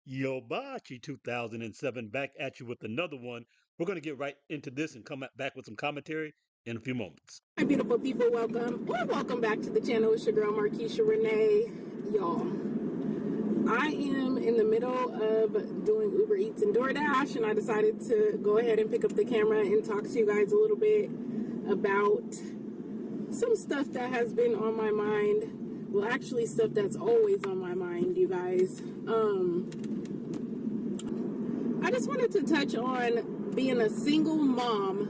Yo, Bachi 2007 back at you with another one. We're going to get right into this and come back with some commentary in a few moments. Hi, beautiful people. Welcome back to the channel. It's your girl, Markeisha Renee. Y'all, I am in the middle of doing Uber Eats and DoorDash, and I decided to go ahead and pick up the camera and talk to you guys a little bit about some stuff that has been on my mind. Well, actually, stuff that's always on my mind, you guys. I just wanted to touch on being a single mom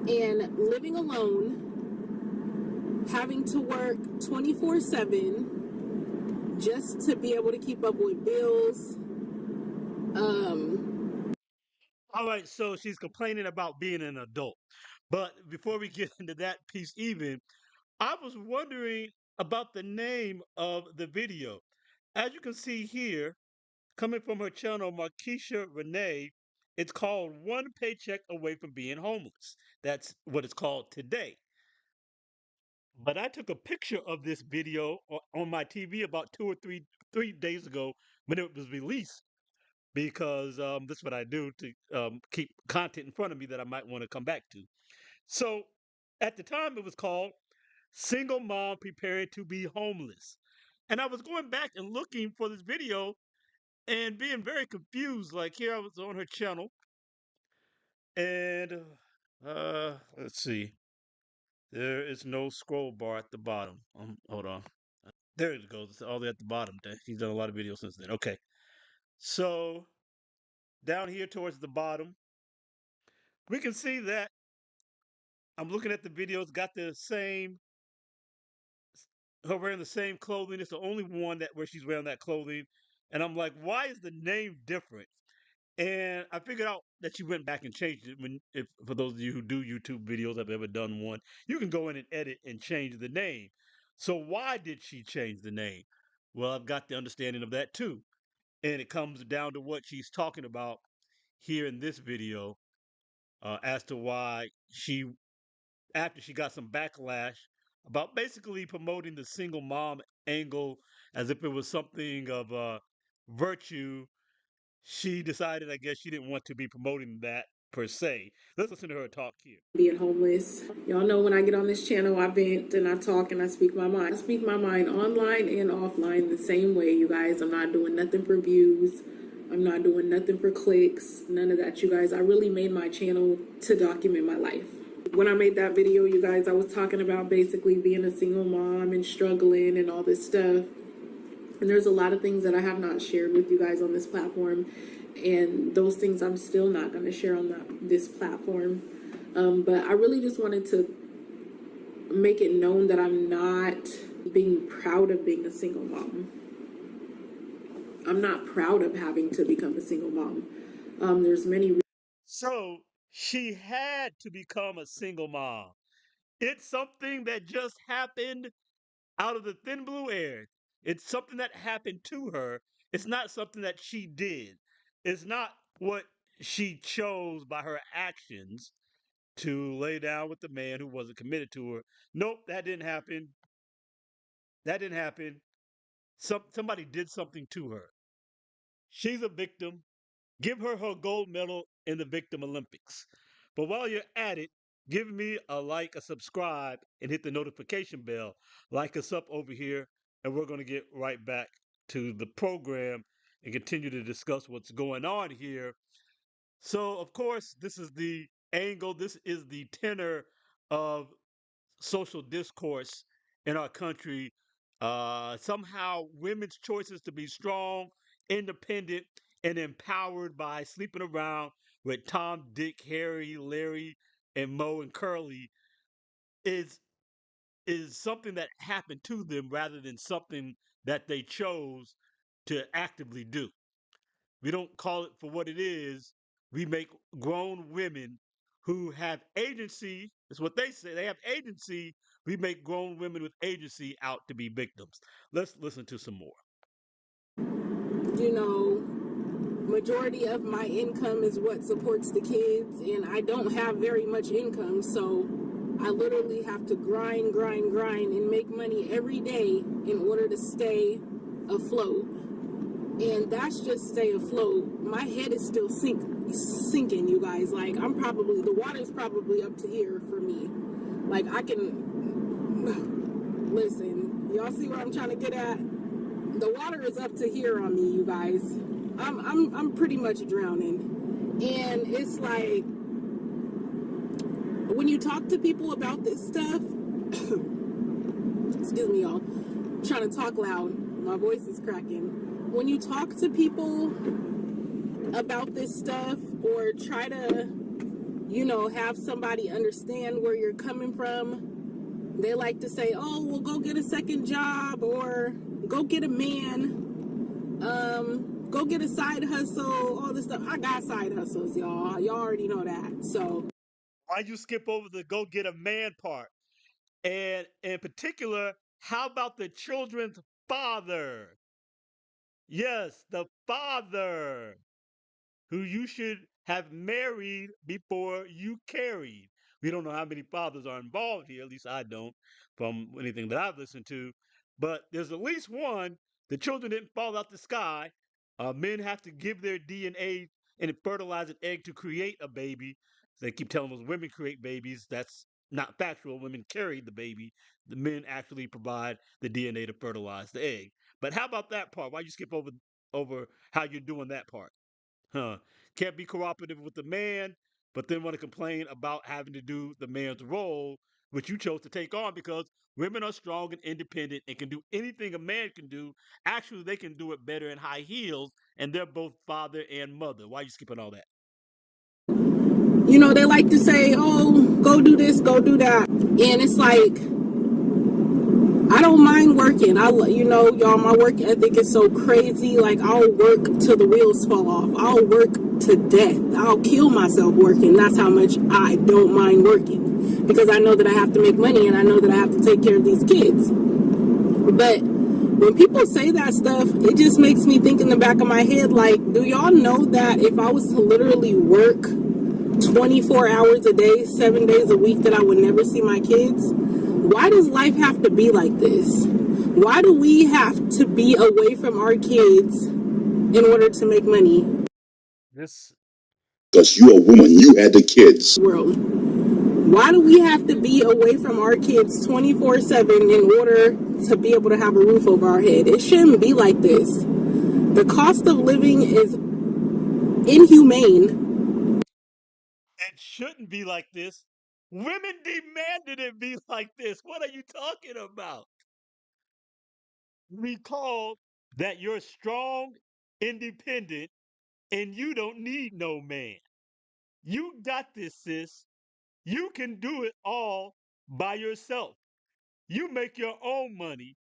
and living alone, having to work 24/7 just to be able to keep up with bills. All right, so she's complaining about being an adult. But before we get into that piece, even, I was wondering about the name of the video. As you can see here, coming from her channel, Markeisha Renee, it's called One Paycheck Away from Being Homeless. That's what it's called today. But I took a picture of this video on my TV about 2 or 3 days ago when it was released because this is what I do to keep content in front of me that I might want to come back to. So at the time, it was called Single Mom Preparing to Be Homeless. And I was going back and looking for this video and being very confused. Like here, I was on her channel, and let's see, there is no scroll bar at the bottom. Hold on, there it goes. It's all the way at the bottom. She's done a lot of videos since then. Okay, so down here towards the bottom, we can see that I'm looking at the video. It's got the same, her wearing the same clothing. It's the only one that where she's wearing that clothing, and I'm like, why is the name different? And I figured out that she went back and changed it. If for those of you who do YouTube videos, I've ever done one, you can go in and edit and change the name. So why did she change the name? Well, I've got the understanding of that too, and it comes down to what she's talking about here in this video, as to why she, after she got some backlash about basically promoting the single mom angle as if it was something of virtue, she decided, I guess, she didn't want to be promoting that per se. Let's listen to her talk here. Being homeless. Y'all know when I get on this channel, I vent and I talk and I speak my mind. I speak my mind online and offline the same way, you guys. I'm not doing nothing for views. I'm not doing nothing for clicks. None of that, you guys. I really made my channel to document my life. When I made that video, you guys, I was talking about basically being a single mom and struggling and all this stuff. And there's a lot of things that I have not shared with you guys on this platform. And those things I'm still not going to share on this platform. But I really just wanted to make it known that I'm not being proud of being a single mom. I'm not proud of having to become a single mom. There's many. So she had to become a single mom. It's something that just happened out of the thin blue air. It's something that happened to her. It's not something that she did. It's not what she chose by her actions to lay down with the man who wasn't committed to her. Nope, that didn't happen. That didn't happen. Somebody did something to her. She's a victim. Give her her gold medal in the Victim Olympics. But while you're at it, give me a like, a subscribe, and hit the notification bell. Like us up over here, and we're going to get right back to the program and continue to discuss what's going on here. So, of course, this is the angle, this is the tenor of social discourse in our country. Somehow, women's choices to be strong, independent, and empowered by sleeping around with Tom, Dick, Harry, Larry, and Moe and Curly is something that happened to them rather than something that they chose to actively do. We don't call it for what it is. We make grown women who have agency, that's what they say, they have agency. We make grown women with agency out to be victims. Let's listen to some more. You know, majority of my income is what supports the kids, and I don't have very much income, so I literally have to grind, and make money every day in order to stay afloat. and that's just stay afloat. My head is still sinking, you guys. Like, the water's probably up to here for me. Like, I can, listen, y'all see what I'm trying to get at? The water is up to here on me, you guys. I'm pretty much drowning. And it's like, when you talk to people about this stuff, excuse me, y'all, I'm trying to talk loud. My voice is cracking. When you talk to people about this stuff, or try to, have somebody understand where you're coming from, they like to say, oh, well, go get a second job, or go get a man, go get a side hustle, all this stuff. I got side hustles, y'all. Y'all already know that. So Why you skip over the go get a man part? And in particular, how about the children's father? Yes, the father who you should have married before you carried. We don't know how many fathers are involved here, at least I don't, from anything that I've listened to. But there's at least one. The children didn't fall out the sky. Men have to give their DNA and fertilize an egg to create a baby. They keep telling us women create babies. That's not factual. Women carry the baby. The men actually provide the DNA to fertilize the egg. But how about that part? Why you skip over how you're doing that part? Huh. Can't be cooperative with the man, but then want to complain about having to do the man's role, which you chose to take on because women are strong and independent and can do anything a man can do. Actually, they can do it better in high heels, and they're both father and mother. Why are you skipping all that? they like to say, oh, go do this, go do that. And it's like, I don't mind working. Y'all, my work ethic is so crazy. Like, I'll work till the wheels fall off. I'll work to death. I'll kill myself working. That's how much I don't mind working. Because I know that I have to make money, and I know that I have to take care of these kids. But when people say that stuff, it just makes me think in the back of my head, like, do y'all know that if I was to literally work 24 hours a day, 7 days a week, that I would never see my kids? Why does life have to be like this? Why do we have to be away from our kids in order to make money? This Because you're a woman, you had the kids. World. Why do we have to be away from our kids 24/7 in order to be able to have a roof over our head? It shouldn't be like this. The cost of living is inhumane. it shouldn't be like this. Women demanded it be like this. What are you talking about? Recall that you're strong, independent, and you don't need no man. You got this, sis. You can do it all by yourself. You make your own money.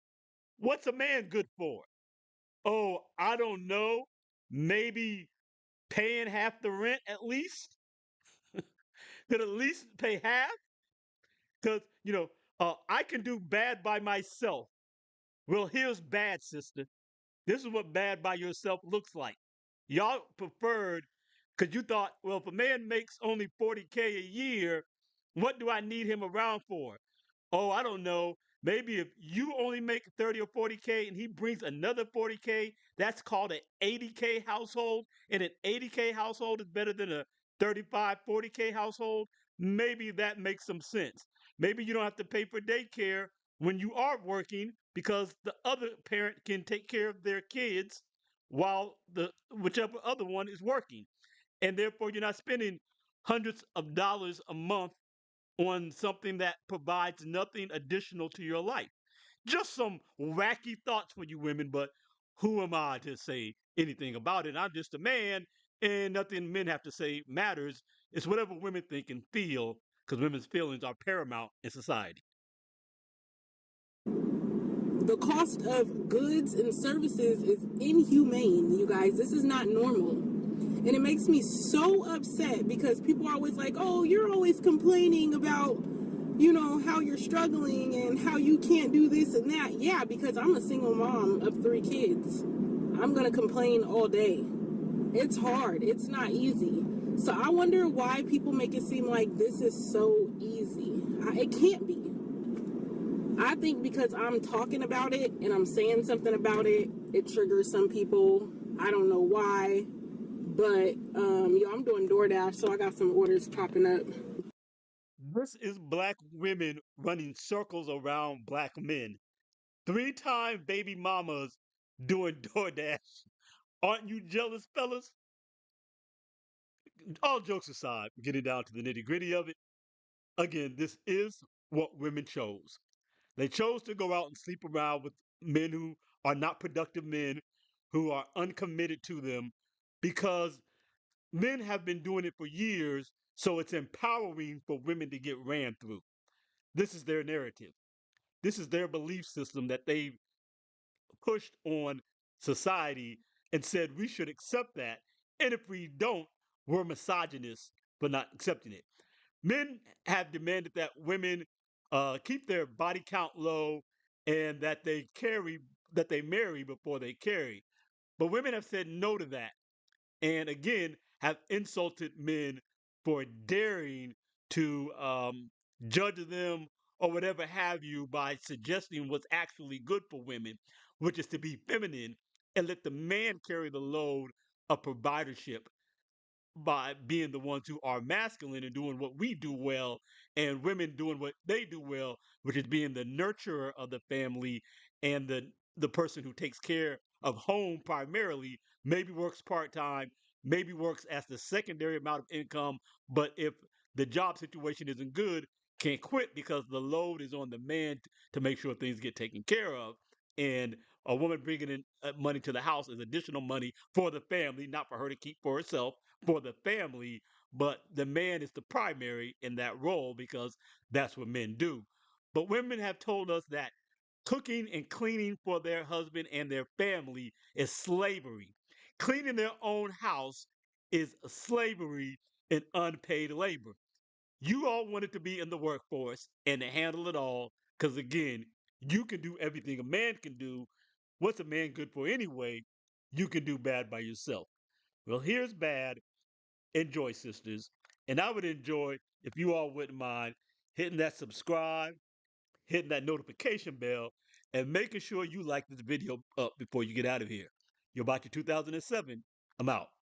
What's a man good for? Oh, I don't know. Maybe paying half the rent at least? Could at least pay half? Because, I can do bad by myself. Well, here's bad, sister. This is what bad by yourself looks like. Y'all preferred because you thought, well, if a man makes only 40K a year, what do I need him around for? Oh, I don't know. Maybe if you only make 30 or 40K and he brings another 40K, that's called an 80K household. And an 80K household is better than a 35, 40K household. Maybe that makes some sense. Maybe you don't have to pay for daycare when you are working because the other parent can take care of their kids while the whichever other one is working. And therefore you're not spending hundreds of dollars a month on something that provides nothing additional to your life. Just some wacky thoughts for you women, but who am I to say anything about it? I'm just a man, and nothing men have to say matters. It's whatever women think and feel, because women's feelings are paramount in society. The cost of goods and services is inhumane, you guys. This is not normal. And it makes me so upset because people are always like, oh, you're always complaining about, how you're struggling and how you can't do this and that. Yeah, because I'm a single mom of 3 kids. I'm going to complain all day. It's hard. It's not easy. So I wonder why people make it seem like this is so easy. It can't be. I think because I'm talking about it and I'm saying something about it, it triggers some people. I don't know why, but I'm doing DoorDash, so I got some orders popping up. This is black women running circles around black men. 3-time baby mamas doing DoorDash. Aren't you jealous, fellas? All jokes aside, getting down to the nitty gritty of it, again, this is what women chose. They chose to go out and sleep around with men who are not productive men, who are uncommitted to them, because men have been doing it for years, so it's empowering for women to get ran through. This is their narrative. This is their belief system that they pushed on society and said we should accept that. And if we don't, we're misogynists for not accepting it. Men have demanded that women keep their body count low and that they marry before they carry. But women have said no to that, and again have insulted men for daring to judge them or whatever have you by suggesting what's actually good for women, which is to be feminine and let the man carry the load of providership by being the ones who are masculine and doing what we do well, and women doing what they do well, which is being the nurturer of the family and the person who takes care of home primarily, maybe works part-time, maybe works as the secondary amount of income, but if the job situation isn't good, can't quit because the load is on the man to make sure things get taken care of. And a woman bringing in money to the house is additional money for the family, not for her to keep for herself, for the family, but the man is the primary in that role because that's what men do. But women have told us that cooking and cleaning for their husband and their family is slavery. Cleaning their own house is slavery and unpaid labor. You all wanted to be in the workforce and to handle it all because, again, you can do everything a man can do. What's a man good for anyway? You can do bad by yourself. Well, here's bad. Enjoy, sisters. And I would enjoy if you all wouldn't mind hitting that subscribe, hitting that notification bell, and making sure you like this video up before you get out of here. You're about your 2007. I'm out.